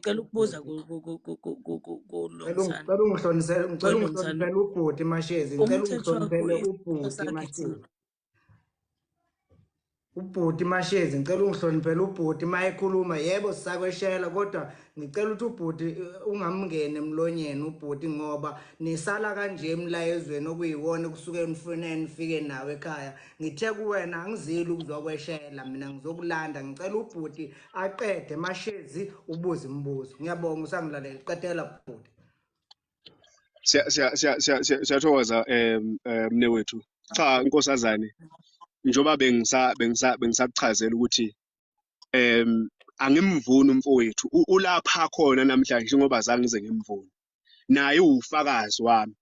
ngicela ukubuza kuLungisani. Ngicela ungihloniphele ubhuti Mashezi, ngicela ungihloniphele ubhuti Mashezi. Ubhuti Mashezi, ngicela ungihloniphele ubhuti mayekhuluma, yebo sisakweshela, kodwa ngicela ukuthi ubhuti ungamngene emlonyeni ubhuti, ngoba nisala kanje emlayezweni okuyiwona kusuke emfuneni nifike nawe ekhaya. Ngithe kuwena angizili ukuzokweshela, mina ngizokulanda. Ngicela ubhuti aqede Mashezi ubuze imibuzo. Ngiyabonga usangilalela, qedela bhuti. Siyathokoza mne wethu. Cha Nkosazane, njoba bengisakuchazela ukuthi angimvuni umfowethu ulapha khona namhlanje ngoba zange ngize ngimvuni. Naye ufakazi wami.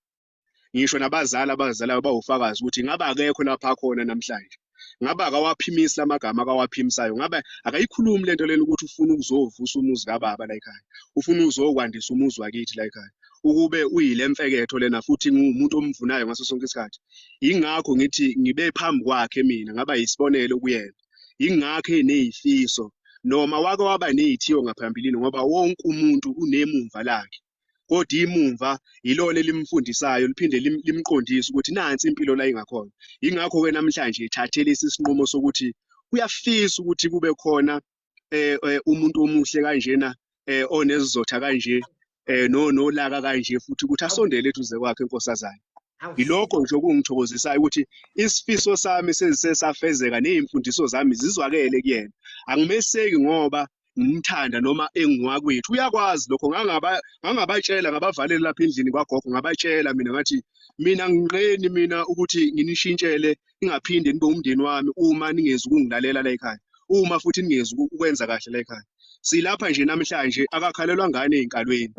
Ngisho nabazali bawufakazi ukuthi ngabe akekho lapha khona namhlanje. Ngabe akawaphimisi lamagama akawaphimisayo. Ngabe akayikhulumi lento lena ukuthi ufuna ukuzovusa umuzi kababa la ekhaya. Ufuna uzokwandisa umuzi wakithi la ekhaya. Ukube uyilemfeketho lena futhi ngumuntu omvunayo ngaso sonke isikhathi. Ingakho ngithi ngibe phambi kwakhe mina ngaba yisibonelo kuyena. Ingakho enezifiso noma wake waba nezithiyo ngaphambilini ngoba wonke umuntu unemumva lakhe. Kodwa imumva yilona elimfundisayo liphinde limqondise ukuthi nansi impilo la ingakhona. Ingakho ke namhlanje ethathe lesi sinqumo sokuthi uyafisa ukuthi kube khona umuntu omuhle kanjena onesizotha kanje nolaka kanje futhi ukuthi asondele eduze kwakhe Nkosazane. Yilokho nje okungithokozisayo ukuthi isifiso sami sesafezeka nezimfundiso zami zizwakele kuyena. Angimeseki ngoba ngimthanda noma engiwakwethu. Uyakwazi lokho ngangabatshela ngabavalela lapha endlini kwagogo ngabatshela mina ngathi mina nginqeni mina ukuthi nginishintshele ingaphinde nibe umndeni wami uma ningezi ukungilalela la ekhaya. Uma futhi ningezi ukwenza kahle la ekhaya. Silapha nje namhlanje akakhalelwa ngane ezinkalweni.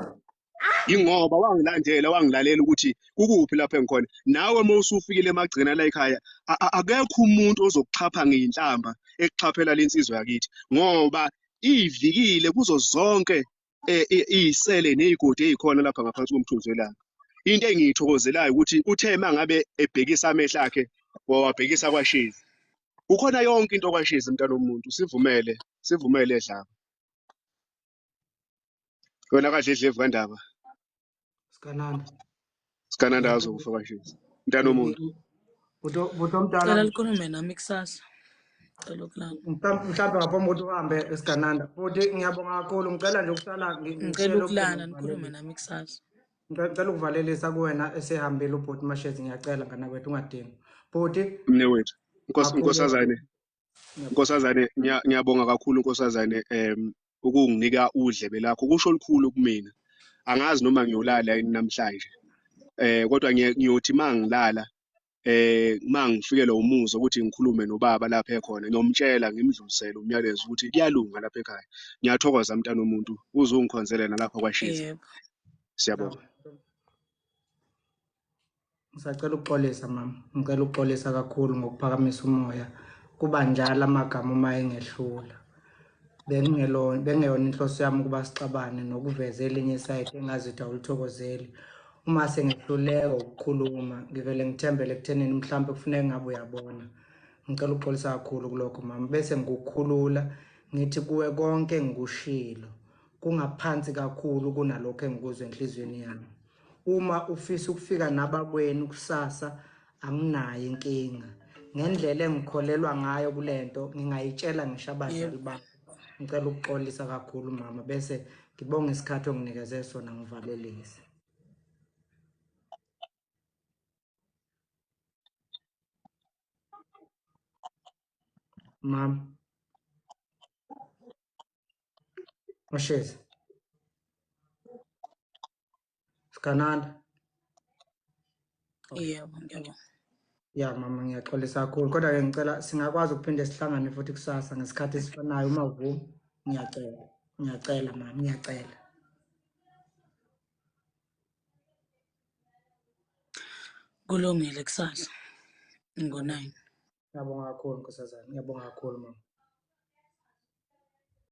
Ingoba wangilandela wangilalela ukuthi kukuphi lapha engikhona. Nawe mawusufikile emagcina la ekhaya akekho umuntu ozokuchapha ngeinhlamba ekuchaphela lensizwe yakithi ngoba ivikile kuzo zonke izisele nezigodi ezikhona lapha ngaphansi komthunzi welanga. Into engiyithokozelayo ukuthi uthe mangabe ebhekisa amehlo akhe wawabhekisa kwaShezi. Ukhona yonke into kwaShezi mntana womuntu, sivumele edlaba. Wena kahle edlevu kandaba. Sikananda azokufa kwaShezi. Mntana womuntu. Buto mdala. Cela likhulume nami kusasa. Cela ukulala. Mhlawumbe ngaphambi kokuthi uhambe esigananda. Futhi ngiyabonga kakhulu, ngicela nje ukusala Ngicela ukulala nikhulume nami kusasa. Ngicela ukuvalelisa kuwena esehambile ubhuti Mashezi, ngiyacela ngana kwethu ungadingi. Bhuti mne wethu. Nkosazane ngiyabonga kakhulu Nkosazane ukunginika udlebe lakho. Kusho olukhulu kumina. Angazi noma ngiyolala yini namhlanje. Kodwa ngiyothi mangilala mangifikelwa umuzo ukuthi ngikhulume nobaba lapha ekhona ngiyomtshela ngimdlulisele umyalezo ukuthi kuyalunga lapha ekhaya. Ngiyathokoza mntana womuntu uzongikhonzela nalapha kwaShezi. Yebo. Siyabonga. Ngisacela ukuxolisa mama, ngicela ukuxolisa kakhulu ngokuphakamisa umoya. Kuba njalo amagama uma engehlula. Bengeyona inhloso yami ukuba sixabane nokuveza elinye isayidi engazithi awulithokozeli. Uma sengehluleka ukukhuluma ngivele ngithembele ekuthenini mhlawumbe kufuneka ngabe uyabona. Ngicela ukuxolisa kakhulu kulokho mama, bese ngikukhulula ngithi kuwe konke ngikushilo kungaphansi kakhulu kunalokho engikuzwe enhlizweni yami. Uma ufisa ukufika nabakwenu kusasa anginayo inkinga. Ngendlela engikholelwa ngayo kulento ngingayitshela ngisho abazali bami. Ngicela ukuxolisa kakhulu mama, bese ngibonga isikhathi onginikeze sona ngivalelise. Mama. Mashezi. Sikananda. Yebo, ngiyabonga. Ya mama, ngiyaxolisa kakhulu kodwa ke ngicela singakwazi ukuphinde sihlangane futhi kusasa ngesikhathi esifanayo uma uvuma. Ngiyacela mama, ngiyacela. Kulungile kusasa. Ngo-9. Ngiyabonga kakhulu Nkosazane, ngiyabonga kakhulu mama.